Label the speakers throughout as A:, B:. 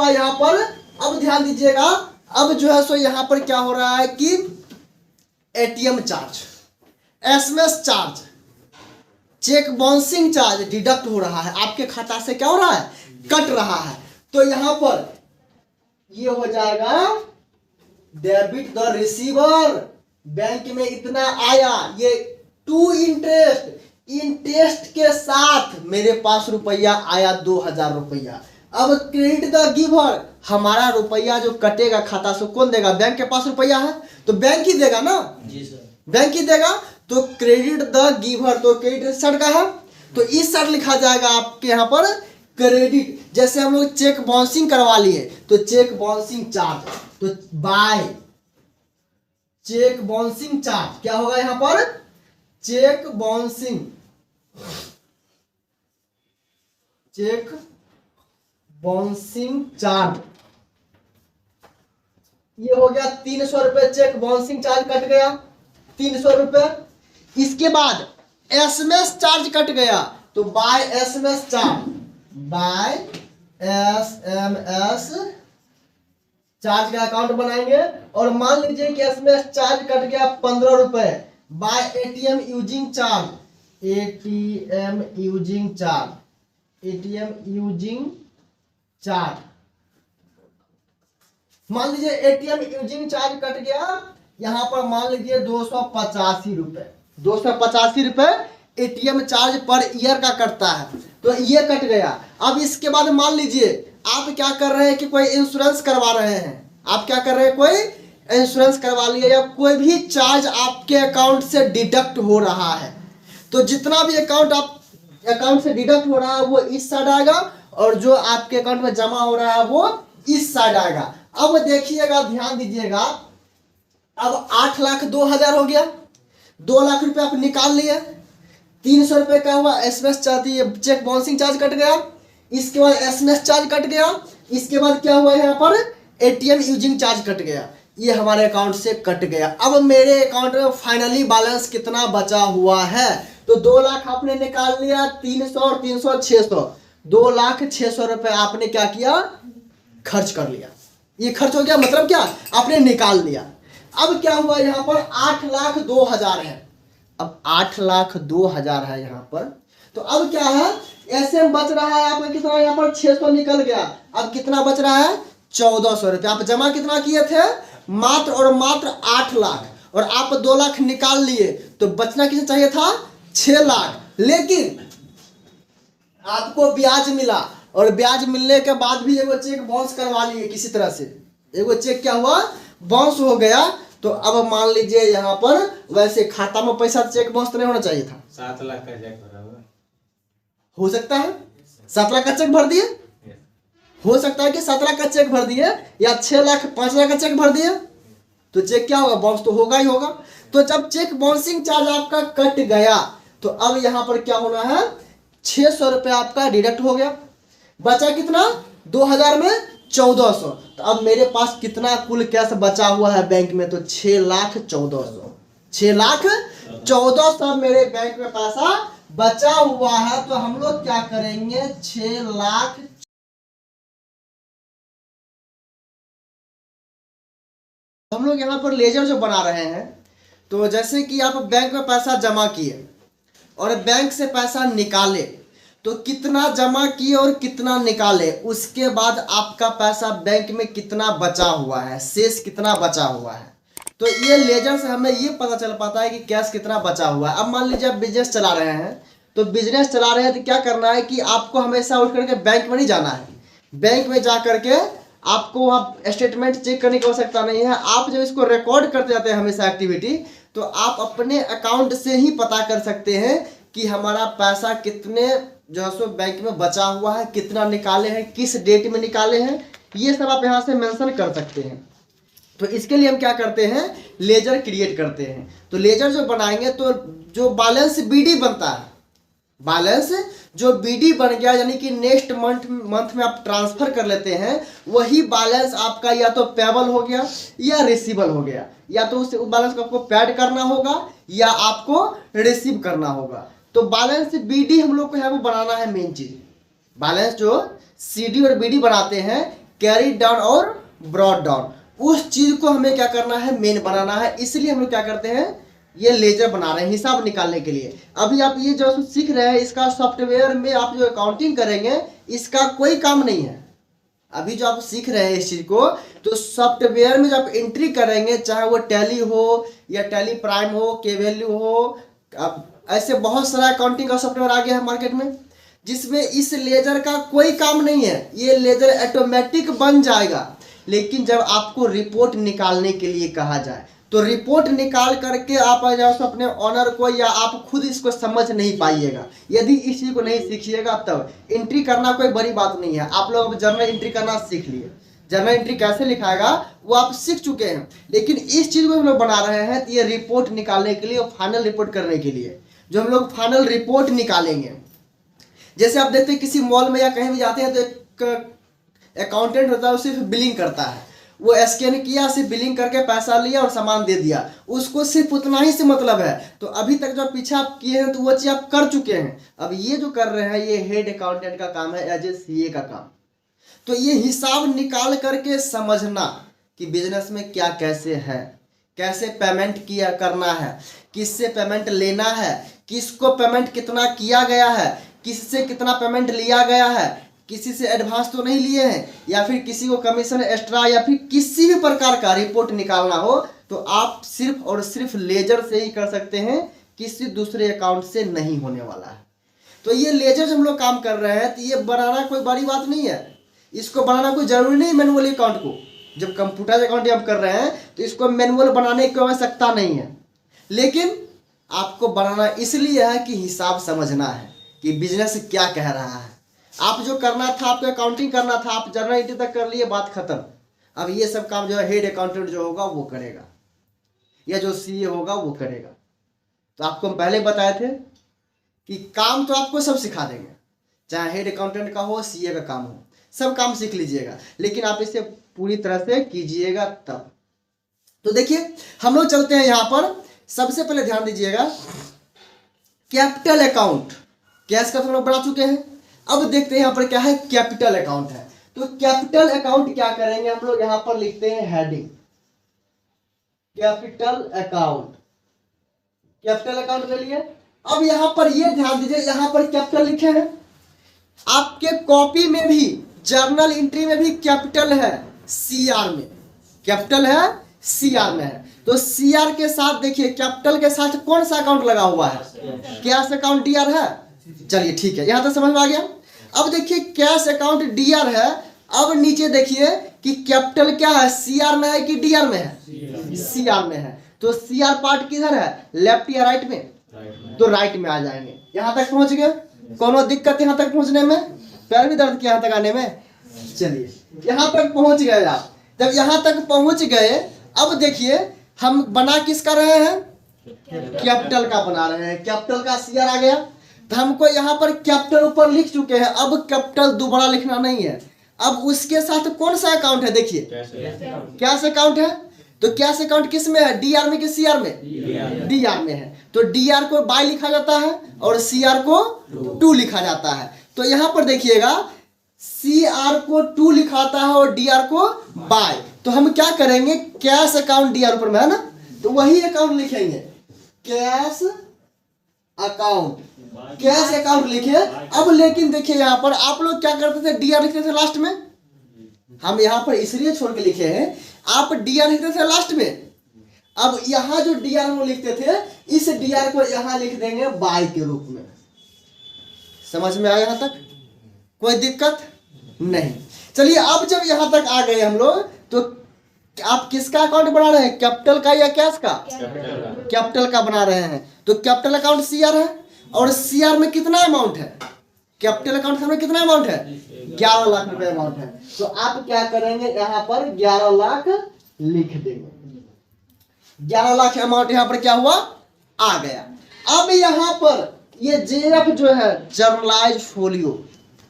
A: यहाँ पर अब ध्यान दीजिएगा, अब जो है सो यहाँ पर क्या हो रहा है कि ATM charge, SMS charge, cheque bouncing charge deduct हो रहा है, आपके खाता से क्या हो रहा है, कट रहा है। तो यहाँ पर ये हो जाएगा डेबिट द रिसीवर, बैंक में इतना आया, ये टू इंटरेस्ट, इंटरेस्ट के साथ मेरे पास रुपया आया 2000 रुपया। अब क्रेडिट द गिवर, हमारा रुपया जो कटेगा खाता से कौन देगा, बैंक के पास रुपया है तो बैंक ही देगा ना,
B: जी सर,
A: बैंक ही देगा। तो क्रेडिट द गिवर, तो क्रेडिट साइड का है तो इस साइड लिखा जाएगा आपके यहाँ पर क्रेडिट। जैसे हम लोग चेक बाउंसिंग करवा लिए तो चेक बाउंसिंग चार्ज, तो बाय चेक बाउंसिंग चार्ज क्या होगा यहाँ पर, cheque bouncing, cheque bouncing charge, ये हो गया 300 रुपए, चेक बाउंसिंग चार्ज कट गया 300 रुपए। इसके बाद एसएमएस चार्ज कट गया, तो bye SMS charge, bye SMS charge का अकाउंट बनाएंगे। और मान लीजिए कि एसएमएस चार्ज कट गया 15 रुपए, by ATM using charge, ATM using charge, ATM using charge, मान लीजिए एटीएम यूजिंग चार्ज कट गया यहां पर, मान लीजिए 285 रुपए, 285 रुपए एटीएम चार्ज पर ईयर का कटता है, तो ये कट गया। अब इसके बाद मान लीजिए आप क्या कर रहे हैं कि कोई इंश्योरेंस करवा रहे हैं, आप क्या कर रहे हैं, कोई इंश्योरेंस करवा लिया या कोई भी चार्ज आपके अकाउंट से डिडक्ट हो रहा है, तो जितना भी अकाउंट से डिडक्ट हो रहा है वो इस साइड आएगा, और जो आपके अकाउंट में जमा हो रहा है वो इस साइड आएगा। अब देखिएगा, ध्यान दीजिएगा, अब 8,02,000 हो गया, 2 लाख रुपए आप निकाल लिए, 300 रुपए का हुआ SMS charge, cheque bouncing charge cut गया, इसके बाद एसएमएस चार्ज कट गया, इसके बाद क्या हुआ यहाँ पर एटीएम यूजिंग चार्ज कट गया, ये हमारे अकाउंट से कट गया। अब मेरे अकाउंट में फाइनली बैलेंस कितना बचा हुआ है, तो 2 लाख आपने निकाल लिया, 300 और 300 600, 2,06,000 रुपए आपने क्या किया, खर्च कर लिया। ये खर्च हो गया, मतलब क्या, आपने निकाल लिया। अब क्या हुआ यहाँ पर 8,02,000 है, अब 8,02,000 है यहाँ पर, तो अब क्या है, ऐसे में बच रहा है आपका कितना, यहाँ पर 600 निकल गया, अब कितना बच रहा है 1,400 रुपये। आप जमा कितना किए थे, मात्र और मात्र 8 लाख, और आप 2 लाख निकाल लिए, तो बचना कितना चाहिए था 6 लाख, लेकिन आपको ब्याज मिला, और ब्याज मिलने के बाद भी एगो चेक बाउंस करवा लिए किसी तरह से, एगो चेक क्या हुआ, बाउंस हो गया। तो अब मान लीजिए यहाँ पर वैसे खाता में पैसा चेक बाउंस तो नहीं होना चाहिए था,
B: 7 लाख का चेक भरा हुआ
A: हो सकता है 7 लाख का चेक भर दिए, हो सकता है कि 7 लाख का चेक भर दिए, या 6 लाख 5 लाख का चेक भर दिए, तो चेक क्या होगा, बाउंस तो होगा ही होगा। तो जब चेक बाउंसिंग चार्ज आपका कट गया, तो अब यहाँ पर क्या होना है, 600 रुपये आपका डिडक्ट हो गया, बचा कितना 2000 में 1400। तो अब मेरे पास कितना कुल कैश बचा हुआ है बैंक में, तो 6,14,000, 6,14,000 मेरे बैंक में पैसा बचा हुआ है। तो हम लोग क्या करेंगे, 6 लाख, हम लोग यहाँ पर लेजर जो बना रहे हैं, तो जैसे कि आप बैंक में पैसा जमा किए और बैंक से पैसा निकाले, तो कितना जमा किए और कितना निकाले, उसके बाद आपका पैसा बैंक में कितना बचा हुआ है, शेष कितना बचा हुआ है, तो ये लेजर से हमें ये पता चल पाता है कि कैश कितना बचा हुआ है। अब मान लीजिए आप बिजनेस चला रहे हैं, तो बिजनेस चला रहे हैं तो क्या करना है कि आपको हमेशा उठ करके बैंक में नहीं जाना है, बैंक में जा करके आपको वहाँ स्टेटमेंट चेक करने की आवश्यकता नहीं है। आप जब इसको रिकॉर्ड करते जाते हैं हमेशा एक्टिविटी, तो आप अपने अकाउंट से ही पता कर सकते हैं कि हमारा पैसा कितने जो है सो बैंक में बचा हुआ है, कितना निकाले हैं, किस डेट में निकाले हैं, ये सब आप यहाँ से मेंशन कर सकते हैं। तो इसके लिए हम क्या करते हैं, लेजर क्रिएट करते हैं। तो लेजर जो बनाएंगे, तो जो बैलेंस बीडी बनता है, बैलेंस जो बीडी बन गया, यानी कि नेक्स्ट मंथ में आप ट्रांसफर कर लेते हैं, वही बैलेंस आपका या तो पेबल हो गया या रिसीबल हो गया, या तो उस बैलेंस को आपको पैड करना होगा या आपको रिसीव करना होगा। तो बैलेंस बीडी हम लोग को यहाँ पर बनाना है, मेन चीज बैलेंस जो सीडी और बीडी बनाते हैं, कैरी डाउन और ब्रॉड डाउन, उस चीज को हमें क्या करना है, मेन बनाना है। इसलिए हम लोग क्या करते हैं, ये लेजर बना रहे हैं हिसाब निकालने के लिए। अभी आप ये जो सीख रहे हैं, इसका सॉफ्टवेयर में आप जो अकाउंटिंग करेंगे इसका कोई काम नहीं है। अभी जो आप सीख रहे हैं इस चीज को, तो सॉफ्टवेयर में जब आप एंट्री करेंगे, चाहे वो टैली हो या टैली प्राइम हो, के वैल्यू हो, अब ऐसे बहुत सारा अकाउंटिंग का सॉफ्टवेयर आ गया है मार्केट में, जिसमें इस लेजर का कोई काम नहीं है। ये लेजर ऑटोमेटिक बन जाएगा। लेकिन जब आपको रिपोर्ट निकालने के लिए कहा जाए, तो रिपोर्ट निकाल करके आप अपने ऑनर को, या आप खुद इसको समझ नहीं पाइएगा। यदि इस चीज को नहीं सीखिएगा, तब एंट्री करना कोई बड़ी बात नहीं है। आप लोग अब जर्नल एंट्री करना सीख लिए, जर्नल एंट्री कैसे लिखाएगा वो आप सीख चुके हैं। लेकिन इस चीज को हम लोग बना रहे हैं, तो ये रिपोर्ट निकालने के लिए और फाइनल रिपोर्ट करने के लिए, जो हम लोग फाइनल रिपोर्ट निकालेंगे। जैसे आप देखते हैं किसी मॉल में या कहीं भी जाते हैं, तो एक अकाउंटेंट होता है, वो सिर्फ बिलिंग करता है। वो स्कैन किया, सिर्फ बिलिंग करके पैसा लिया और सामान दे दिया, उसको सिर्फ उतना ही से मतलब है। तो अभी तक जो पीछे आप किए हैं, तो वो चीज आप कर चुके हैं। अब ये जो कर रहे हैं, ये हेड अकाउंटेंट का काम है, एज ए सीए का काम। तो ये हिसाब निकाल करके समझना कि बिजनेस में क्या कैसे है, कैसे पेमेंट किया करना है, किससे पेमेंट लेना है, किसको पेमेंट कितना किया गया है, किससे कितना पेमेंट लिया गया है, किसी से एडवांस तो नहीं लिए हैं, या फिर किसी को कमीशन एक्स्ट्रा, या फिर किसी भी प्रकार का रिपोर्ट निकालना हो, तो आप सिर्फ और सिर्फ लेजर से ही कर सकते हैं, किसी दूसरे अकाउंट से नहीं होने वाला है। तो ये लेजर हम लोग काम कर रहे हैं, तो ये बनाना कोई बड़ी बात नहीं है। इसको बनाना कोई जरूरी नहीं मैनुअल अकाउंट को। जब कंप्यूटर अकाउंट हम कर रहे हैं, तो इसको मैनुअल बनाने की आवश्यकता नहीं है। लेकिन आपको बनाना इसलिए है कि हिसाब समझना है कि बिजनेस क्या कह रहा है। आप जो करना था, आपको अकाउंटिंग करना था, आप जर्नल एंट्री तक कर लिए, बात खत्म। अब ये सब काम जो है हेड अकाउंटेंट जो होगा वो करेगा, या जो सीए होगा वो करेगा। तो आपको हम पहले बताए थे कि काम तो आपको सब सिखा देंगे, चाहे हेड अकाउंटेंट का हो, सीए का काम हो, सब काम सीख लीजिएगा। लेकिन आप इसे पूरी तरह से कीजिएगा तब। तो देखिए हम लोग चलते हैं यहाँ पर। सबसे पहले ध्यान दीजिएगा, कैपिटल अकाउंट कैश का तो हम लोग बना चुके हैं। अब देखते हैं यहाँ पर क्या है, कैपिटल अकाउंट है। तो कैपिटल अकाउंट क्या करेंगे हम लोग, यहाँ पर लिखते हैं heading capital account. Capital account ले लिए। अब यहाँ पर ये ध्यान दीजिए, यहाँ पर कैपिटल लिखे हैं। आपके कॉपी में भी, जर्नल एंट्री में भी कैपिटल है, सीआर में कैपिटल है, सीआर में है। तो सीआर के साथ देखिए, कैपिटल के साथ कौन सा अकाउंट लगा हुआ है, कैश अकाउंट डीआर है। चलिए ठीक है, यहां तक समझ में आ गया। अब देखिए कैश अकाउंट डीआर है। अब नीचे देखिए कि कैपिटल क्या है, सीआर में है कि डीआर में है, सीआर में है। तो सीआर पार्ट किधर है, लेफ्ट या राइट में, तो राइट में आ जाएंगे। यहां तक पहुंच गए, कोनो दिक्कत यहां तक पहुंचने में, पैर भी दर्द किया यहां तक आने में। चलिए यहां तक पहुंच गए आप। जब यहां तक पहुंच गए, अब देखिए हम बना किसका रहे हैं, कैपिटल का बना रहे हैं। कैपिटल का सीआर आ गया, तो हमको यहाँ पर कैपिटल ऊपर लिख चुके हैं। अब कैपिटल दोबारा लिखना नहीं है। अब उसके साथ कौन सा अकाउंट है, देखिए कैश अकाउंट है। तो कैश अकाउंट किस में है, डीआर में कि सीआर में, डीआर में है। तो डीआर को बाय लिखा जाता है और सीआर को टू लिखा जाता है। तो यहाँ पर देखिएगा, सीआर को टू लिखाता है और डीआर को बाय। तो हम क्या करेंगे, कैश अकाउंट डीआर ऊपर में है ना, तो वही अकाउंट लिखेंगे, कैश अकाउंट, कैश अकाउंट लिखे। अब लेकिन देखिए यहाँ पर आप लोग क्या करते थे, डीआर लिखते थे लास्ट में। हम यहाँ पर इसलिए छोड़ के लिखे हैं, आप डीआर लिखते थे लास्ट में। अब यहाँ जो डीआर हम लिखते थे, इस डीआर को यहाँ लिख देंगे बाय के रूप में। समझ में आया यहाँ तक, कोई दिक्कत नहीं। चलिए अब जब यहाँ तक आ गए हम लोग, तो आप किसका अकाउंट बना रहे हैं, कैपिटल का या कैश का, कैपिटल का बना रहे हैं। तो कैपिटल अकाउंट सीआर है, और सीआर में कितना अमाउंट है, कैपिटल अकाउंट में कितना अमाउंट है, 11 लाख रुपए अमाउंट है। तो आप क्या करेंगे, यहाँ पर 11 लाख लिख देंगे। 11 लाख अमाउंट यहाँ पर क्या हुआ, आ गया। अब यहाँ पर ये जेएफ जो है, जर्नलाइज फोलियो,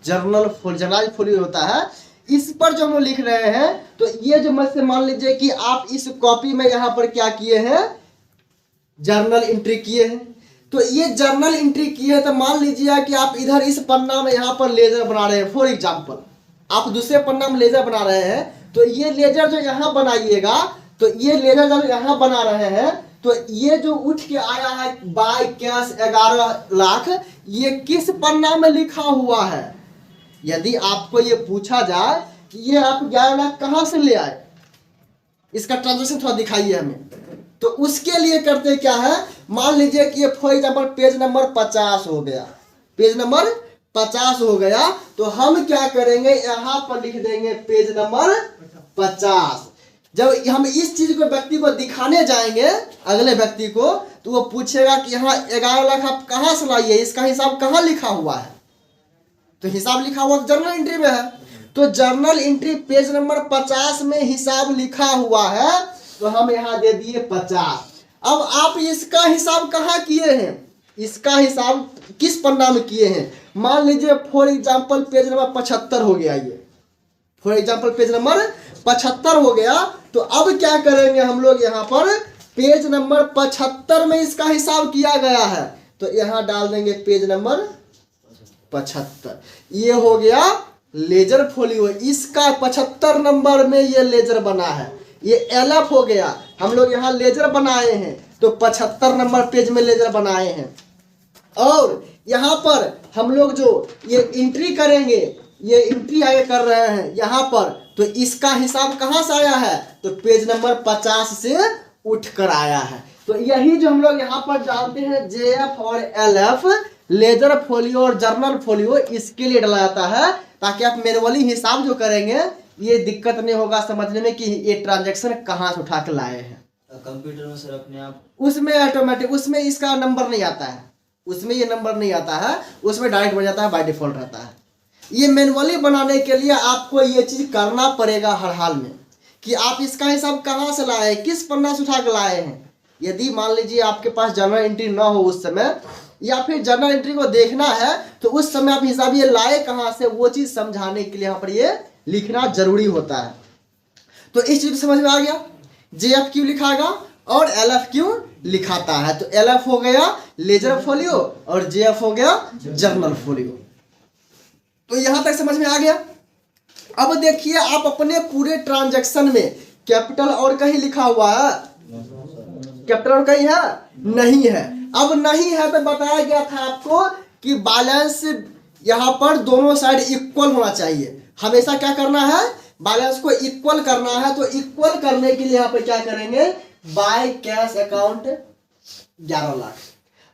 A: जर्नलाइज फोलियो होता है, इस पर जो हम लिख रहे हैं। तो ये जो मत से मान लीजिए कि आप इस कॉपी में यहाँ पर क्या किए हैं, जर्नल एंट्री किए हैं। तो ये जर्नल एंट्री की है, तो मान लीजिए कि आप इधर इस पन्ना में यहाँ पर लेजर बना रहे हैं फॉर एग्जाम्पल। आप दूसरे पन्ना में लेजर बना रहे हैं, तो ये लेजर जो यहाँ बनाइएगा, तो ये लेजर जब यहाँ बना रहे हैं, तो ये जो उठ के आया है बाय कैश 11 लाख, ये किस पन्ना में लिखा हुआ है? यदि आपको ये पूछा जाए कि ये आप 11 लाख कहाँ से ले आए, इसका ट्रांजेक्शन थोड़ा दिखाइए हमें, तो उसके लिए करते क्या है, मान लीजिए कि ये फॉर एग्जाम्पल पेज नंबर 50 हो गया, पेज नंबर 50 हो गया, तो हम क्या करेंगे, यहाँ पर लिख देंगे पेज नंबर 50। जब हम इस चीज को व्यक्ति को दिखाने जाएंगे, अगले व्यक्ति को, तो वो पूछेगा कि यहाँ 11 लाख आप कहाँ से लाइए, इसका हिसाब कहाँ लिखा हुआ है? तो हिसाब लिखा हुआ जर्नल एंट्री में है, तो जर्नल एंट्री पेज नंबर 50 में हिसाब लिखा हुआ है, तो हम यहाँ दे दिए 50। अब आप इसका हिसाब कहाँ किए हैं, इसका हिसाब किस पन्ना में किए हैं? मान लीजिए फॉर एग्जाम्पल पेज नंबर 75 हो गया, ये फॉर एग्जाम्पल पेज नंबर 75 हो गया, तो अब क्या करेंगे हम लोग, यहाँ पर पेज नंबर 75 में इसका हिसाब किया गया है, तो यहाँ डाल देंगे पेज नंबर 75। ये हो गया लेजर फोलियो, इसका 75 नंबर में ये लेजर बना है, ये एलएफ हो गया, हम लोग यहाँ लेजर बनाए हैं, तो 75 नंबर पेज में लेजर बनाए हैं। और यहाँ पर हम लोग जो ये एंट्री करेंगे, ये एंट्री आगे कर रहे हैं यहाँ पर, तो इसका हिसाब कहाँ से आया है, तो पेज नंबर 50 से उठ कर आया है। तो यही जो हम लोग यहाँ पर जानते हैं जेएफ और एलएफ, लेजर फोलियो और जर्नल फोलियो, इसके लिए डाला जाता है ताकि आप मैनुअली हिसाब जो करेंगे ये दिक्कत नहीं होगा समझने में कि ये ट्रांजैक्शन कहाँ से उठा के लाए हैं।
B: कंप्यूटर में सर अपने आप
A: उसमें ऑटोमेटिक, उसमें इसका नंबर नहीं आता है, उसमें ये नंबर नहीं आता है, उसमें डायरेक्ट बन जाता है, बाय डिफॉल्ट रहता है। ये मैनुअली बनाने के लिए आपको ये चीज करना पड़ेगा हर हाल में कि आप इसका हिसाब कहाँ से लाए हैं, किस पन्ना से उठा के लाए हैं। यदि मान लीजिए आपके पास जर्नल एंट्री ना हो उस समय, या फिर जर्नल एंट्री को देखना है, तो उस समय आप हिसाब ये लाए कहाँ से, वो चीज समझाने के लिए यहाँ पर ये लिखना जरूरी होता है। तो इस चीज समझ में आ गया, जेएफ क्यों लिखाएगा और एलएफ क्यों लिखाता है। तो एलएफ हो गया लेजर फोलियो और जेएफ हो गया जर्नल फोलियो। तो यहां तक समझ में आ गया। अब देखिए आप अपने पूरे ट्रांजैक्शन में कैपिटल और कहीं लिखा हुआ है, कैपिटल और कहीं है नहीं है। अब नहीं है तो बताया गया था आपको कि बैलेंस यहाँ पर दोनों साइड इक्वल होना चाहिए। हमेशा क्या करना है, बैलेंस को इक्वल करना है। तो इक्वल करने के लिए यहाँ पे क्या करेंगे, बाय कैश अकाउंट 11 लाख।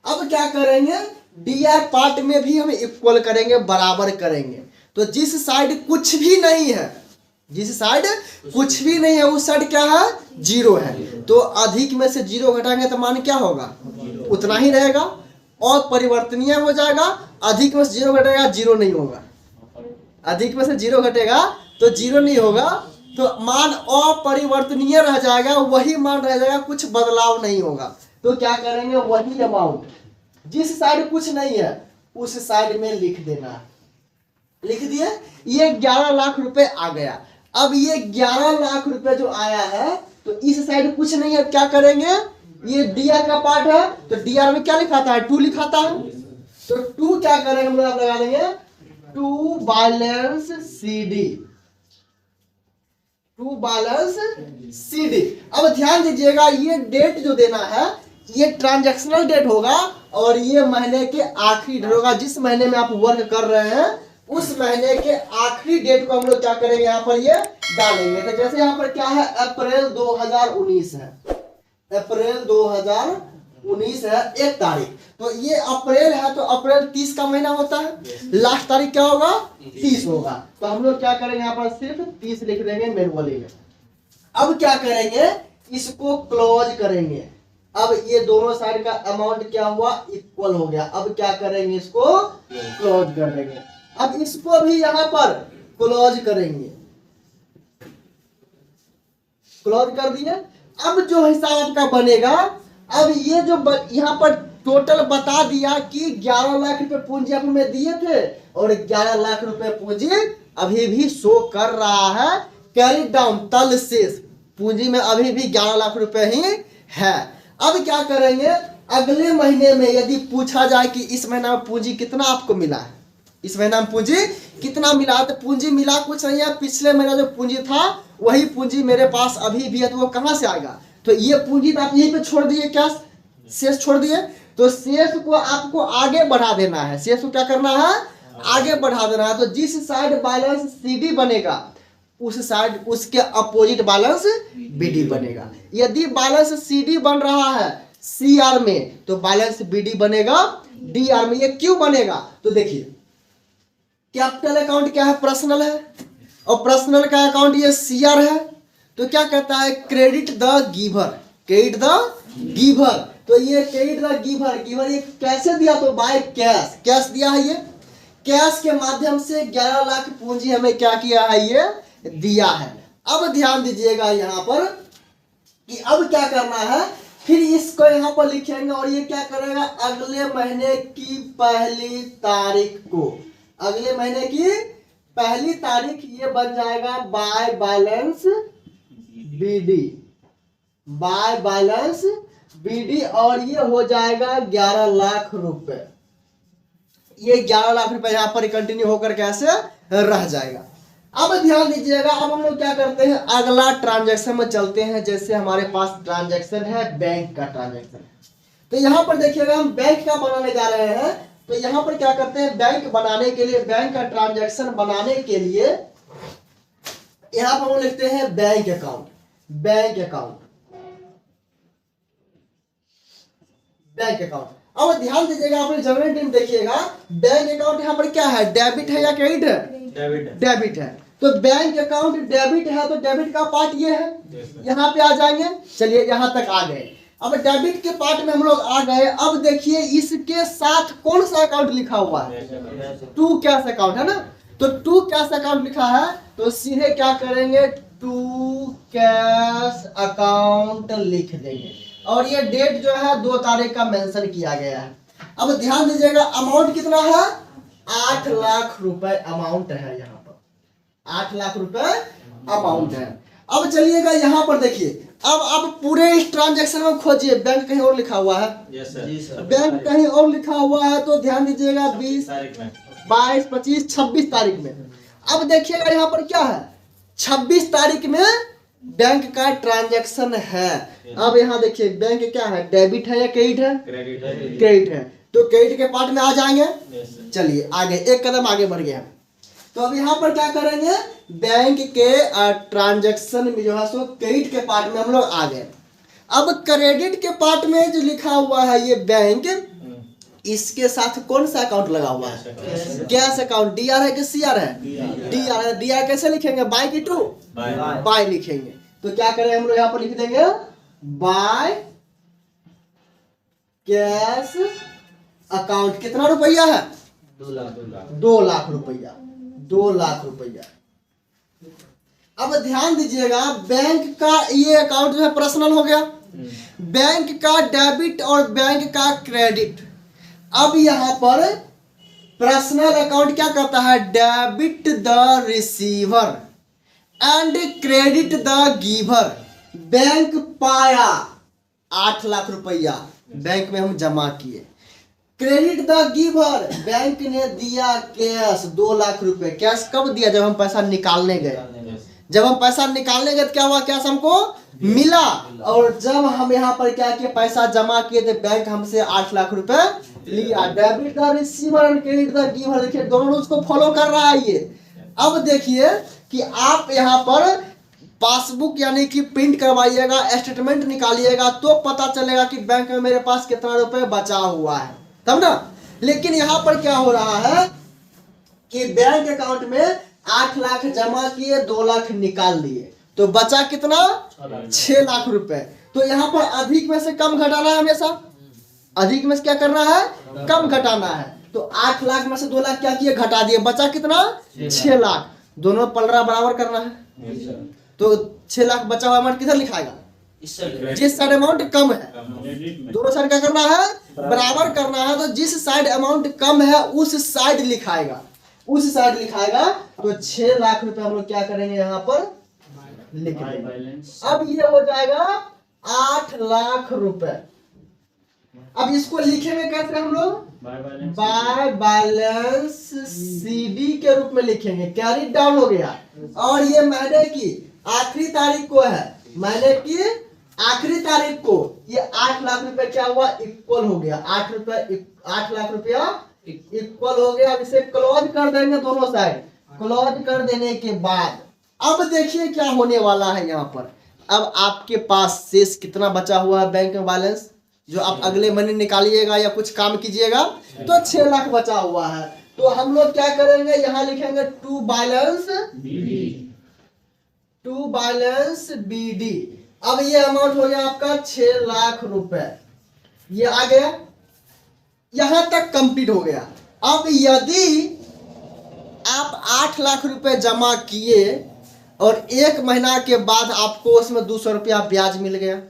A: अब क्या करेंगे, डीआर पार्ट में भी हम इक्वल करेंगे, बराबर करेंगे। तो जिस साइड कुछ भी नहीं है, जिस साइड कुछ भी नहीं है उस साइड क्या है, जीरो है। तो अधिक में से जीरो घटाएंगे तो मान क्या होगा, उतना ही रहेगा और परिवर्तनीय हो जाएगा। अधिक में से जीरो घटेगा, जीरो नहीं होगा। अधिक में से जीरो घटेगा तो जीरो नहीं होगा, तो मान अपरिवर्तनीय रह जाएगा, वही मान रह जाएगा, कुछ बदलाव नहीं होगा। तो क्या करेंगे, वही अमाउंट जिस साइड कुछ नहीं है उस साइड में लिख देना है। लिख दिए, ये 11 लाख रुपए आ गया। अब ये 11 लाख रुपए जो आया है, तो इस साइड कुछ नहीं है, क्या करेंगे, ये डीआर का पार्ट है, तो डीआर में क्या लिखाता है, 2 लिखाता है। तो 2 क्या करेंगे हम लोग, लगा देंगे 2 बैलेंस सीडी, 2 बैलेंस सीडी। अब ध्यान दीजिएगा, ये डेट जो देना है ये ट्रांजैक्शनल डेट होगा और ये महीने के आखिरी डेट होगा। जिस महीने में आप वर्क कर रहे हैं उस महीने के आखिरी डेट को हम लोग क्या करेंगे, यहाँ पर ये डालेंगे। तो जैसे यहाँ पर क्या है, अप्रैल 2019 है, अप्रैल 2019 है 1 तारीख। तो ये अप्रैल है, तो अप्रैल 30 का महीना होता है, लास्ट तारीख क्या होगा, 30 होगा। तो हम लोग क्या करेंगे, यहाँ पर सिर्फ 30 लिख देंगे मैनुअली में। अब क्या करेंगे, इसको क्लोज करेंगे। अब ये दोनों साइड का अमाउंट क्या हुआ, इक्वल हो गया। अब क्या करेंगे, इसको क्लोज कर देंगे। अब इसको भी यहाँ पर क्लोज करेंगे, क्लोज कर दिए। अब जो हिसाब आपका बनेगा, अब ये जो यहाँ पर टोटल बता दिया कि 11 लाख रुपए पूंजी आप में दिए थे और 11 लाख रुपए पूंजी अभी भी शो कर रहा है। कैरी डाउन तल शेष पूंजी में अभी भी 11 लाख रुपए ही है। अब क्या करेंगे, अगले महीने में यदि पूछा जाए कि इस महीना में पूंजी कितना आपको मिला है, इस महीना में पूंजी कितना मिला, तो पूंजी मिला कुछ नहीं है, पिछले महीना जो पूंजी था वही पूंजी मेरे पास अभी भी है, तो वो कहाँ से आएगा, तो ये पूंजी तो आप यहीं पे छोड़ दिए, क्या शेष छोड़ दिए, तो शेष को आपको आगे बढ़ा देना है, शेष को क्या करना है, आगे बढ़ा देना है। तो जिस साइड बैलेंस सीडी बनेगा उस साइड उसके अपोजिट बैलेंस बीडी बनेगा। यदि बैलेंस सीडी बन रहा है सीआर में तो बैलेंस बीडी बनेगा डीआर में। ये क्यों बनेगा, तो देखिए कैपिटल अकाउंट क्या है, पर्सनल है, और पर्सनल का अकाउंट ये सीआर है, तो क्या कहता है credit the giver, credit the giver, तो ये क्रेडिट द गिवर, गिवर ये कैसे दिया, तो बाय कैश, कैश दिया है, ये कैश के माध्यम से 11 लाख पूंजी हमें क्या किया है, ये दिया है। अब ध्यान दीजिएगा यहाँ पर कि अब क्या करना है, फिर इसको यहाँ पर लिखेंगे और ये क्या करेगा, अगले महीने की पहली तारीख को, अगले महीने की पहली तारीख ये बन जाएगा by balance BD, by balance BD, और ये हो जाएगा 11 लाख रुपए। ये 11 लाख रुपए यहाँ पर कंटिन्यू होकर कैसे रह जाएगा। अब ध्यान दीजिएगा, अब हम लोग क्या करते हैं, अगला ट्रांजैक्शन में चलते हैं। जैसे हमारे पास ट्रांजैक्शन है बैंक का ट्रांजैक्शन है, तो यहाँ पर देखिएगा हम बैंक का बनाने जा रहे हैं। तो यहाँ पर क्या करते हैं, बैंक बनाने के लिए, बैंक का ट्रांजैक्शन बनाने के लिए यहाँ पर हम लिखते हैं bank account, bank account, bank account. अब ध्यान दीजिएगा, आपने जनरल टीम देखिएगा, बैंक अकाउंट यहाँ पर क्या है, डेबिट है या क्रेडिट है, डेबिट है। तो बैंक अकाउंट डेबिट है, तो डेबिट का पार्ट ये है, यहाँ पे आ जाएंगे। चलिए यहाँ तक आ गए। अब डेबिट के पार्ट में हम लोग आ गए। अब देखिए इसके साथ कौन सा अकाउंट लिखा हुआ है, टू कैश अकाउंट है ना, तो टू कैश अकाउंट लिखा है, तो सीधे क्या करेंगे, टू कैश अकाउंट लिख देंगे, और ये डेट जो है 2 तारीख का मेंशन किया गया है। अब ध्यान दीजिएगा, अमाउंट कितना है, 8 लाख रुपए अमाउंट है, यहाँ पर 8 लाख रुपए अमाउंट है। अब चलिएगा यहाँ पर देखिए, अब पूरे इस ट्रांजैक्शन में खोजिए, बैंक कहीं और लिखा हुआ है, बैंक कहीं और लिखा हुआ है, तो ध्यान दीजिएगा 20, 22, 25, 26 तारीख में। अब देखिएगा यहाँ पर क्या है, 26 तारीख में बैंक का ट्रांजैक्शन है। अब यहाँ देखिए बैंक क्या है, डेबिट है या क्रेडिट है, क्रेडिट है, तो क्रेडिट के पार्ट में आ जाएंगे। चलिए आगे एक कदम आगे बढ़ गया। तो अब यहाँ पर क्या करेंगे, बैंक के ट्रांजैक्शन में जो है सो क्रेडिट के पार्ट में हम लोग आ गए। अब क्रेडिट के पार्ट में जो लिखा हुआ है ये बैंक, इसके साथ कौन सा अकाउंट लगा हुआ है, कैश अकाउंट, डीआर है कि सीआर है, डीआर है। डीआर कैसे लिखेंगे, बाय की टू बाय लिखेंगे, तो क्या करें हम लोग यहाँ पर लिख देंगे बाय कैश अकाउंट। कितना रुपया है, 2 लाख रुपया, 2 लाख रुपया। अब ध्यान दीजिएगा, बैंक का ये अकाउंट जो है पर्सनल हो गया, बैंक का डेबिट और बैंक का क्रेडिट। अब यहाँ पर पर्सनल अकाउंट क्या करता है, debit the receiver and credit the giver. Bank पाया 8 लाख रुपया, बैंक में हम जमा किए। क्रेडिट द गिवर, बैंक ने दिया कैश 2 लाख रुपए। कैश कब दिया, जब हम पैसा निकालने गए, जब हम पैसा निकालने गए तो क्या हुआ, कैश हमको मिला। और जब हम यहाँ पर क्या किए, पैसा जमा किए, तो बैंक हमसे 8 लाख रुपए लिया। डेबिट द रिसीवर और क्रेडिट द गिवर, देखिए दोनों रूल्स को फॉलो कर रहा है ये। अब देखिए कि आप यहाँ पर पासबुक यानी कि प्रिंट करवाइएगा, स्टेटमेंट निकालिएगा, तो पता चलेगा कि बैंक में मेरे पास कितना रुपए बचा हुआ है, तब ना। लेकिन यहाँ पर क्या हो रहा है कि बैंक अकाउंट में 8 लाख जमा किए, 2 लाख निकाल लिए, तो बचा कितना, 6 लाख रुपए। तो यहाँ पर अधिक में से कम घटाना है, हमेशा अधिक में से क्या करना है, कम घटाना है। तो 8 लाख में से 2 लाख क्या किए, घटा दिए, बचा कितना, 6 लाख। दोनों पलड़ा बराबर करना है, तो 6 लाख बचा हुआ अमाउंट किधर लिखाएगा, जिस साइड अमाउंट कम है, दोनों साइड क्या करना है, बराबर करना है। तो जिस साइड अमाउंट कम है उस साइड लिखाएगा, उस साइड लिखाएगा। तो 6 लाख रुपए हम लोग क्या करेंगे, यहाँ पर लिख देंगे। अब ये हो जाएगा 8 लाख रुपए, अब इसको लिखेंगे कैसे हम लोग? बाय बैलेंस सीडी के रूप में लिखेंगे। कैरी डाउन हो गया। और ये महीने की आखिरी तारीख को है, महीने की आखिरी तारीख को ये 8 लाख रुपए क्या हुआ? इक्वल हो गया। 8 लाख रुपया इक्वल हो गया। अब इसे क्लोज कर देंगे दोनों साइड। क्लोज कर देने के बाद अब देखिए क्या होने वाला है यहाँ पर। अब आपके पास शेष कितना बचा हुआ है बैंक में बैलेंस, जो आप अगले महीने निकालिएगा या कुछ काम कीजिएगा तो 6 लाख बचा हुआ है। तो हम लोग क्या करेंगे, यहाँ लिखेंगे टू बैलेंस बीडी। अब ये अमाउंट हो गया आपका 6 लाख रुपए, ये आ गया, यहां तक कंप्लीट हो गया। अब यदि आप 8 लाख रुपए जमा किए और 1 महीना के बाद आपको उसमें 200 रुपया ब्याज मिल गया,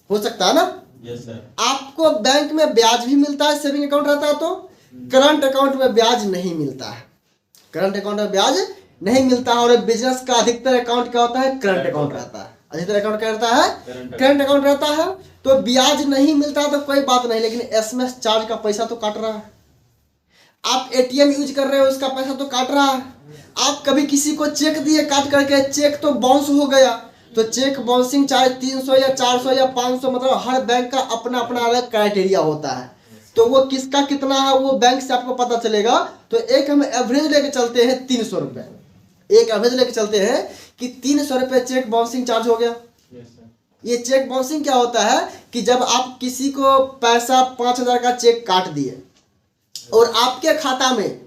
A: हो सकता है ना?
B: Yes sir.
A: आपको बैंक में ब्याज भी मिलता है, सेविंग अकाउंट रहता है तो। करंट अकाउंट में ब्याज नहीं मिलता है, करंट अकाउंट में ब्याज नहीं मिलता है। और बिजनेस का अधिकतर अकाउंट क्या होता है? करंट अकाउंट रहता है। अधिकतर अकाउंट क्या रहता है? करंट अकाउंट रहता है। तो ब्याज नहीं मिलता तो कोई बात नहीं, लेकिन एसएमएस चार्ज का पैसा तो काट रहा है। आप एटीएम यूज कर रहे हो, उसका पैसा तो काट रहा है। आप कभी किसी को चेक दिए काट करके, चेक तो बाउंस हो गया, तो चेक बाउंसिंग चार्ज 300 या 400 या 500, मतलब हर बैंक का अपना अपना अलग क्राइटेरिया होता है। तो वो किसका कितना है वो बैंक से आपको पता चलेगा। तो एक हम एवरेज लेके चलते हैं 300 रुपए, एक एवरेज लेके चलते हैं कि 300 रुपए चेक बाउंसिंग चार्ज हो गया। ये चेक बाउंसिंग क्या होता है कि जब आप किसी को पैसा 5000 का चेक काट दिए और आपके खाता में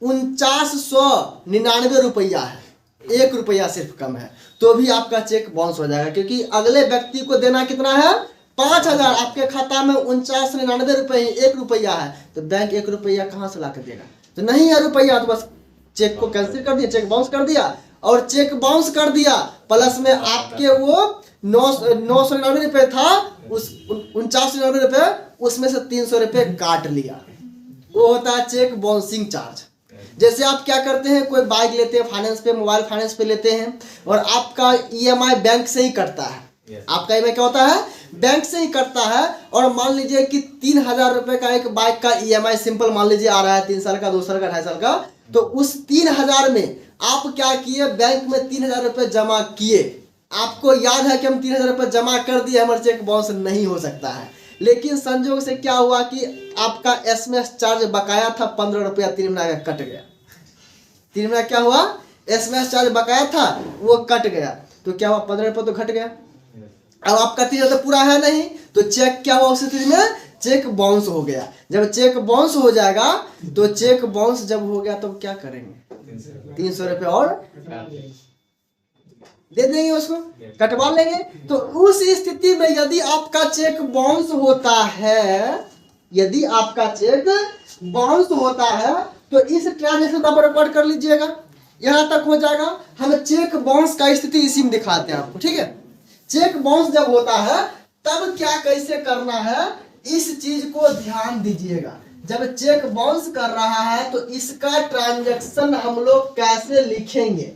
A: 4999 रुपया है, 1 रुपया सिर्फ कम है, तो भी आपका चेक बाउंस हो जाएगा। क्योंकि अगले व्यक्ति को देना कितना है? 5000, आपके खाता में 4999 रुपये, 1 रुपया है, तो बैंक 1 रुपया कहाँ से ला कर देगा? तो नहीं है रुपया, तो बस चेक को कैंसिल कर दिया, चेक बाउंस कर दिया। और चेक बाउंस कर दिया प्लस में आपके वो 999 रुपये था, उस 4999 रुपये, उसमें से 300 रुपये काट लिया, वो होता है चेक बाउंसिंग चार्ज। जैसे आप क्या करते हैं, कोई बाइक लेते हैं फाइनेंस पे, मोबाइल फाइनेंस पे लेते हैं, और आपका ईएमआई बैंक से ही कटता है। आपका ईएमआई क्या होता है? बैंक से ही कटता है। और मान लीजिए कि 3000 रुपए का एक बाइक का ईएमआई सिंपल मान लीजिए आ रहा है, 3 साल का, 2 साल का, 2.5 साल का। तो उस 3000 में आप क्या किए, बैंक में 3000 रुपये जमा किए। आपको याद है कि हम 3000 रुपये जमा कर दिए, हमारा चेक बाउंस नहीं हो सकता है। लेकिन संजोग से क्या हुआ कि आपका एसएमएस चार्ज बकाया था 15 रुपया, 3 महीना का कट गया। 3 महीना क्या हुआ? एसएमएस चार्ज बकाया था, वो कट गया। तो क्या हुआ? 15 रुपये तो घट गया। अब आपका 3 तो पूरा है नहीं, तो चेक क्या हुआ? उस स्थिति में चेक बाउंस हो गया। जब चेक बाउंस हो जाएगा, तो चेक बाउंस जब हो गया तो क्या करेंगे? 300 रुपये और दे देंगे, उसको कटवा लेंगे। तो उस स्थिति में यदि आपका चेक बाउंस होता है, यदि आपका चेक बाउंस होता है, तो इस ट्रांजेक्शन नंबर रिकॉर्ड कर लीजिएगा, यहां तक हो जाएगा। हम चेक बाउंस का स्थिति इसी में दिखाते हैं आपको, ठीक है? चेक बाउंस जब होता है तब क्या कैसे करना है, इस चीज को ध्यान दीजिएगा। जब चेक बाउंस कर रहा है तो इसका ट्रांजैक्शन हम लोग कैसे लिखेंगे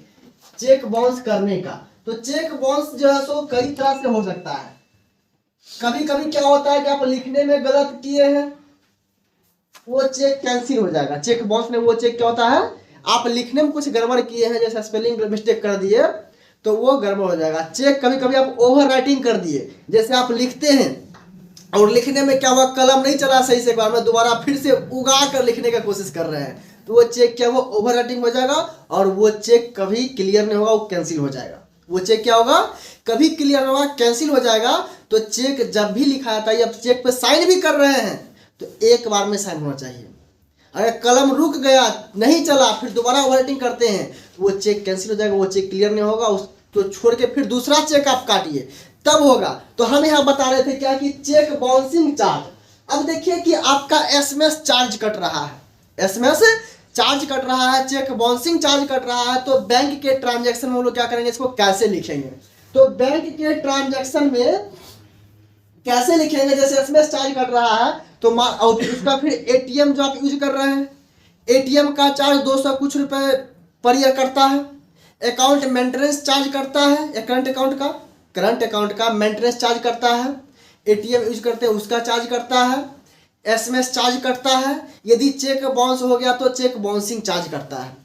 A: चेक बाउंस करने का। तो चेक बाउंस जो है सो कई तरह से हो सकता है। कभी कभी क्या होता है कि आप लिखने में गलत किए हैं, वो चेक कैंसिल हो जाएगा। चेक बाउंस में वो चेक क्या होता है, आप लिखने में कुछ गड़बड़ किए हैं, जैसे स्पेलिंग मिस्टेक कर दिए, तो वो गड़बड़ हो जाएगा। चेक कभी कभी आप ओवर राइटिंग कर दिए, जैसे आप लिखते हैं और लिखने में क्या हुआ, कलम नहीं चला सही से, एक बार में दोबारा फिर से उगा कर लिखने का कोशिश कर रहे हैं, तो वो चेक क्या हुआ, ओवर राइटिंग हो जाएगा और वो चेक कभी क्लियर नहीं होगा, वो कैंसिल हो जाएगा। वो चेक क्या होगा, कभी क्लियर नहीं होगा, कैंसिल हो जाएगा। तो चेक जब भी लिखा जाता है, अब चेक पे साइन भी कर रहे हैं तो एक बार में साइन होना चाहिए। अगर कलम रुक गया, नहीं चला, फिर दोबारा ओवर राइटिंग करते हैं, वो चेक कैंसिल हो जाएगा, वो चेक क्लियर नहीं होगा, उस तो छोड़ के फिर दूसरा चेक आप काटिए, तब होगा। तो हम यहाँ बता रहे थे क्या कि चेक बाउंसिंग चार्ज। अब देखिए कि आपका एसएमएस चार्ज कट रहा है, एसएमएस चार्ज कट रहा है, चेक बाउंसिंग चार्ज कट रहा है। तो बैंक के ट्रांजैक्शन में हम लोग क्या करेंगे, इसको कैसे लिखेंगे। तो बैंक के ट्रांजैक्शन में कैसे लिखेंगे, जैसे एसएमएस चार्ज कट रहा है तो उसका फिर एटीएम जो आप यूज कर रहे हैं, एटीएम का चार्ज 200 कुछ रुपए पर ईयर करता है। अकाउंट मेंटेनेंस चार्ज करता है, करंट अकाउंट का मेंटेनेंस चार्ज करता है। एटीएम यूज करते हैं उसका चार्ज कटता है, एसएमएस चार्ज कटता है, यदि चेक बाउंस हो गया तो चेक बाउंसिंग चार्ज करता है,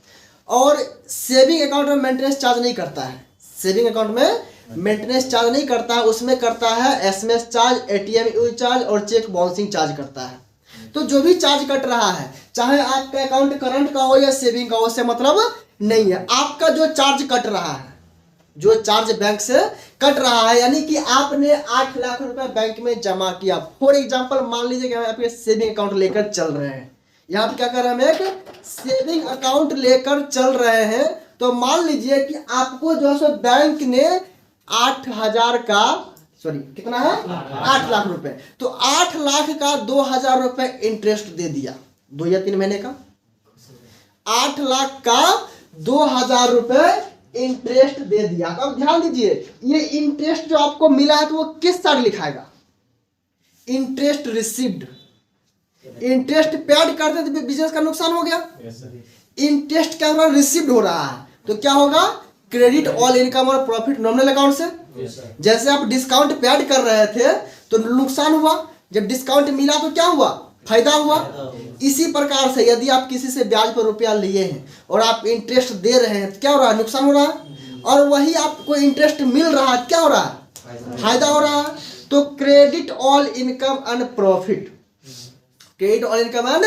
A: और सेविंग अकाउंट में मेंटेनेंस चार्ज नहीं करता है। सेविंग अकाउंट में मेंटेनेंस चार्ज नहीं करता है, उसमें करता है SMS charge, ATM use charge और चेक बाउंसिंग चार्ज करता है। तो जो भी चार्ज कट रहा है, चाहे आपका अकाउंट करंट का हो या सेविंग का हो, उससे मतलब नहीं है। आपका जो चार्ज कट रहा है, जो चार्ज बैंक से कट रहा है, यानी कि आपने 8 लाख रुपए बैंक में जमा किया। फॉर एग्जांपल मान लीजिए कि हम आपके सेविंग अकाउंट लेकर चल रहे हैं, यहाँ पे क्या कर रहे हैं, हम एक सेविंग अकाउंट लेकर चल रहे हैं। तो मान लीजिए कि आपको जो है सो बैंक ने 8,000 का, सॉरी कितना है, 8 लाख रुपए, तो 8 लाख का 2,000 रुपए इंटरेस्ट दे दिया, 2 या 3 महीने का। 8 लाख का 2,000 रुपए इंटरेस्ट दे दिया। अब ध्यान दीजिए, ये इंटरेस्ट जो आपको मिला है तो वो किस साइड लिखाएगा, इंटरेस्ट रिसीव्ड। इंटरेस्ट पेड करते तो बिजनेस का नुकसान हो गया। इंटरेस्ट क्या हो रहा है, रिसीव्ड हो रहा है, तो क्या होगा, क्रेडिट ऑल इनकम और प्रॉफिट नॉमिनल अकाउंट से। जैसे आप डिस्काउंट पेड कर रहे थे तो नुकसान हुआ, जब डिस्काउंट मिला तो क्या हुआ, फायदा हुआ। इसी प्रकार से यदि आप किसी से ब्याज पर रुपया लिए हैं और आप इंटरेस्ट दे रहे हैं तो क्या हो रहा है, नुकसान हो रहा है, और वही आपको इंटरेस्ट मिल रहा है, क्या हो रहा है, फायदा हो रहा है। तो credit all income and profit, credit all income and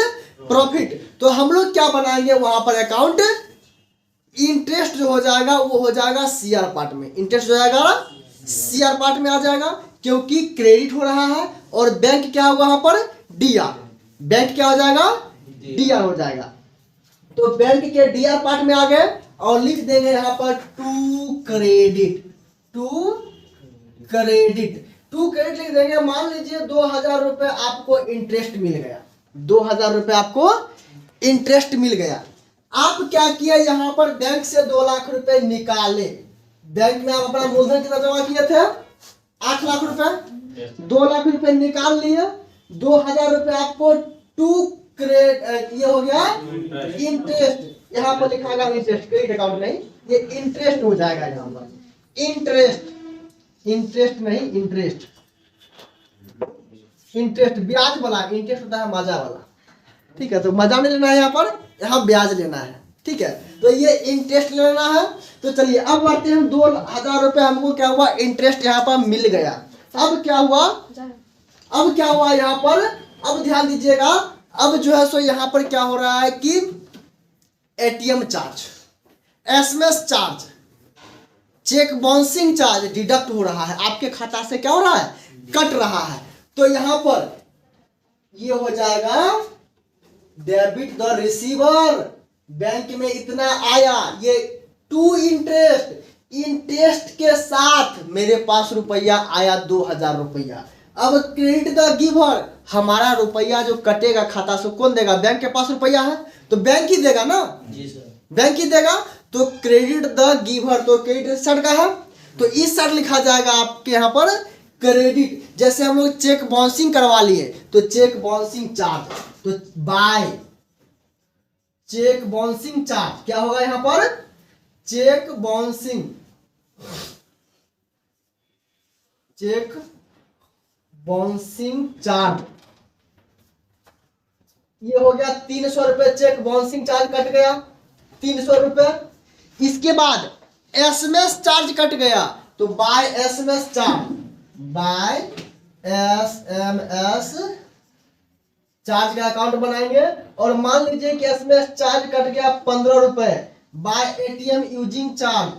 A: profit. तो हम लोग क्या बनाएंगे वहां पर अकाउंट, इंटरेस्ट जो हो जाएगा वो हो जाएगा सीआर पार्ट में, इंटरेस्ट हो जाएगा सीआर पार्ट में आ जाएगा, क्योंकि क्रेडिट हो रहा है, और बैंक क्या होगा वहां पर, डीआर, बैंक क्या हो जाएगा, डीआर हो जाएगा। तो बैंक के डीआर पार्ट में आ गए, और लिख देंगे यहां पर to credit, to credit, to credit लिख देंगे। मान लीजिए 2,000 रुपए आपको इंटरेस्ट मिल गया, 2,000 रुपए आपको इंटरेस्ट मिल गया। आप क्या किया, यहां पर बैंक से 2 लाख रुपए निकाले। बैंक में आप अपना मूलधन कितना जमा किए थे, 8 लाख रुपए, 2 लाख रुपए निकाल लिए, 2,000 रुपए आपको टू क्रेडिट, ये हो गया इंटरेस्ट, यहाँ पर लिखा गया इंटरेस्ट, क्रेडिट अकाउंट नहीं, ये इंटरेस्ट हो जाएगा यहाँ पर, इंटरेस्ट, इंटरेस्ट नहीं इंटरेस्ट, इंटरेस्ट ब्याज वाला, इंटरेस्ट होता है मजा वाला, ठीक है। तो मजा नहीं लेना है यहाँ पर, यहाँ ब्याज लेना है, ठीक है। तो ये इंटरेस्ट लेना है। तो चलिए अब बढ़ते हैं, 2,000 रुपए हमको क्या हुआ, इंटरेस्ट यहाँ पर मिल गया। अब क्या हुआ, अब क्या हुआ यहाँ पर, अब ध्यान दीजिएगा, अब जो है सो यहाँ पर क्या हो रहा है कि ATM charge, SMS charge, cheque bouncing charge deduct हो रहा है, आपके खाता से क्या हो रहा है, कट रहा है। तो यहाँ पर ये हो जाएगा डेबिट द रिसीवर, बैंक में इतना आया, ये टू इंटरेस्ट, इंटरेस्ट के साथ मेरे पास रुपया आया 2,000 रुपया। अब क्रेडिट द गिवर, हमारा रुपया जो कटेगा खाता से कौन देगा, बैंक के पास रुपया है तो बैंक ही देगा ना,
B: जी सर,
A: बैंक ही देगा। तो क्रेडिट द गिवर, तो क्रेडिट साइड का है, तो इस साइड लिखा जाएगा आपके यहाँ पर क्रेडिट। जैसे हम लोग चेक बाउंसिंग करवा लिए तो चेक बाउंसिंग चार्ज, तो बाय चेक बाउंसिंग चार्ज क्या होगा यहाँ पर, cheque bouncing, cheque bouncing charge, ये हो गया 300 रुपए, चेक बाउंसिंग चार्ज कट गया 300 रुपए। इसके बाद एसएमएस चार्ज कट गया, तो bye SMS charge, bye SMS charge का अकाउंट बनाएंगे। और मान लीजिए कि एसएमएस चार्ज कट गया 15 रुपए, by ATM using charge,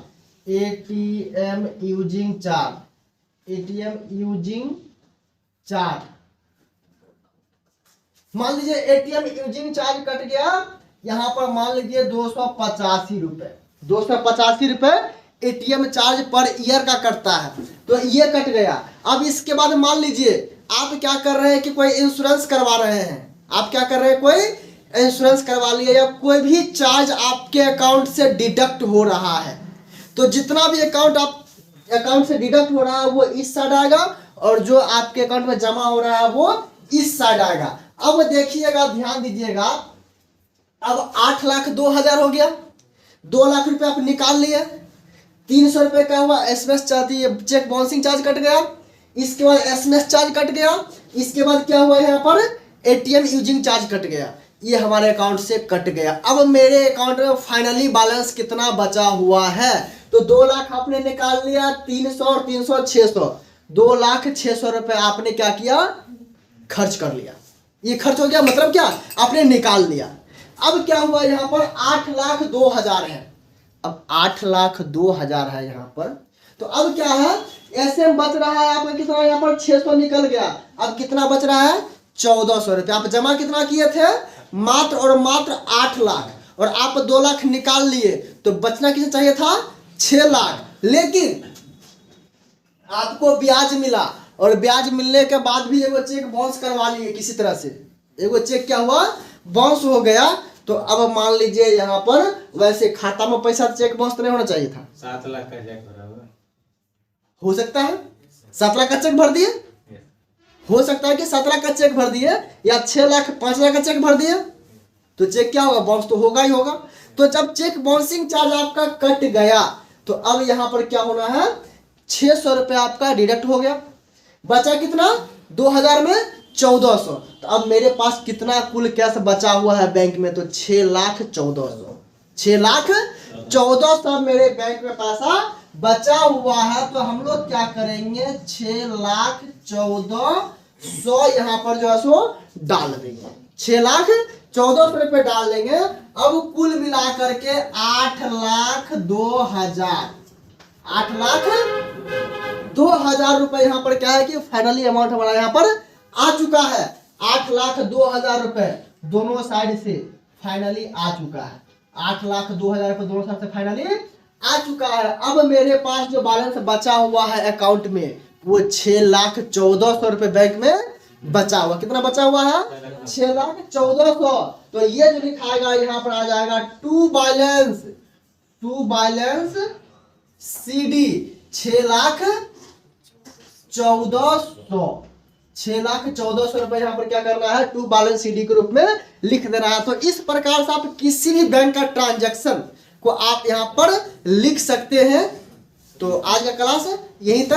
A: ATM using charge, ATM using charge, मान लीजिए एटीएम यूजिंग चार्ज कट गया, यहां पर मान लीजिए 285 रुपए, 285 रुपए एटीएम चार्ज पर ईयर का कटता है, तो ये कट गया। अब इसके बाद मान लीजिए आप क्या कर रहे हैं कि कोई इंश्योरेंस करवा रहे हैं, आप क्या कर रहे हैं, कोई इंश्योरेंस करवा लिए, या कोई भी चार्ज आपके अकाउंट से डिडक्ट हो रहा है, तो जितना भी अकाउंट से डिडक्ट हो रहा है वो इस साइड आएगा, और जो आपके अकाउंट में जमा हो रहा है वो इस साइड आएगा। अब देखिएगा, ध्यान दीजिएगा, अब 8 लाख 2,000 हो गया, 2 लाख रुपए आप निकाल लिए, 300 रुपए का हुआ SMS charge, cheque bouncing charge cut गया। इसके बाद एसएमएस चार्ज कट गया, इसके बाद क्या हुआ यहाँ पर एटीएम यूजिंग चार्ज कट गया, ये हमारे अकाउंट से कट गया। अब मेरे अकाउंट में फाइनली बैलेंस कितना बचा हुआ है, तो 2 लाख आपने निकाल लिया, 300 और 300 600, 2,06,000 रुपए आपने क्या किया, खर्च कर लिया। ये खर्च हो गया, मतलब क्या, आपने निकाल लिया। अब क्या हुआ यहाँ पर 8,02,000 है, अब 8,02,000 है यहाँ पर, तो अब क्या है, ऐसे में बच रहा है आपका कितना, यहाँ पर 600 निकल गया, अब कितना बच रहा है 1,400 रुपये। आप जमा कितना किए थे, मात्र और मात्र 8 लाख, और आप 2 लाख निकाल लिए, तो बचना कितना चाहिए था 6 लाख, लेकिन आपको ब्याज मिला, और ब्याज मिलने के बाद भी एगो चेक बाउंस करवा लिए किसी तरह से, एगो चेक क्या हुआ, बाउंस हो गया। तो अब मान लीजिए यहाँ पर वैसे खाता में पैसा चेक बाउंस तो नहीं होना चाहिए था,
C: 7 लाख का चेक भरा हुआ
A: हो सकता है 7 लाख का चेक भर दिए, हो सकता है कि 7 लाख का चेक भर दिए, या 6 लाख 5 लाख का चेक भर दिए, तो चेक क्या होगा, बाउंस तो होगा ही होगा। तो जब चेक बाउंसिंग चार्ज आपका कट गया, तो अब यहाँ पर क्या होना है, 600 रुपये आपका डिडक्ट हो गया, बचा कितना 2000 में 1400। तो अब मेरे पास कितना कुल कैश बचा हुआ है बैंक में, तो 6,14,000, 6,14,000 मेरे बैंक में पैसा बचा हुआ है। तो हम लोग क्या करेंगे, 6,14,000 यहाँ पर जो है सो डाल देंगे, 6,14,000 रुपये डाल देंगे। अब कुल मिला करके 8,02,000, 8,02,000 रुपए यहाँ पर क्या है कि फाइनली अमाउंट हमारा यहाँ पर आ चुका है, 8,02,000 रुपए दोनों साइड से फाइनली आ चुका है, 8,02,000 रुपए दोनों साइड से फाइनली आ चुका है। अब मेरे पास जो बैलेंस बचा हुआ है अकाउंट में, वो 6,14,000 रुपए बैंक में बचा हुआ, कितना बचा हुआ है 6,14,000। तो ये जो लिखाएगा यहाँ पर आ जाएगा टू बैलेंस CD 6,14,000, 6,14,000 रुपए यहाँ पर क्या करना है, टू बैलेंस CD के रूप में लिख देना है। तो इस प्रकार से आप किसी भी बैंक का ट्रांजैक्शन को आप यहाँ पर लिख सकते हैं। तो आज का क्लास यहीं तक।